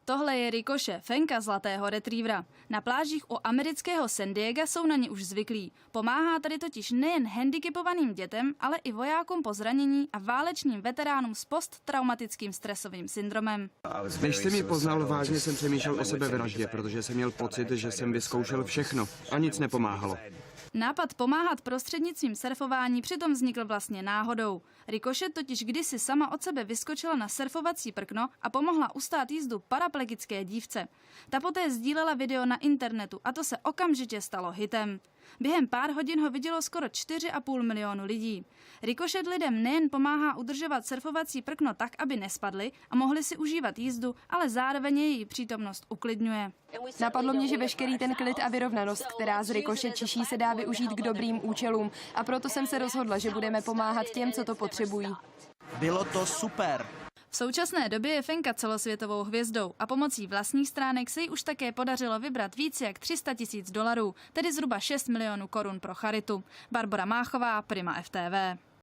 Tohle je Ricochet, fenka zlatého retrievera. Na plážích u amerického San Diega jsou na ně už zvyklí. Pomáhá tady totiž nejen handicapovaným dětem, ale i vojákům po zranění a válečným veteránům s posttraumatickým stresovým syndromem. Než jsem ji poznal, vážně jsem přemýšlel o sebevraždě, protože jsem měl pocit, že jsem vyzkoušel všechno a nic nepomáhalo. Nápad pomáhat prostřednictvím surfování přitom vznikl vlastně náhodou. Ricochet totiž kdysi sama od sebe vyskočila na surfovací prkno a pomohla ustát jízdu paraplegické dívce. Ta poté sdílela video na internetu a to se okamžitě stalo hitem. Během pár hodin ho vidělo skoro 4,5 milionu lidí. Ricochet lidem nejen pomáhá udržovat surfovací prkno tak, aby nespadly a mohli si užívat jízdu, ale zároveň její přítomnost uklidňuje. Napadlo mě, že veškerý ten klid a vyrovnanost, která z Ricochet čiší, se dá využít k dobrým účelům a proto jsem se rozhodla, že budeme pomáhat těm, co to potřebují. Bylo to super. V současné době je Fenka celosvětovou hvězdou a pomocí vlastních stránek se jí už také podařilo vybrat více jak $300 000, tedy zhruba 6 milionů korun pro charitu. Barbora Máchová, Prima FTV.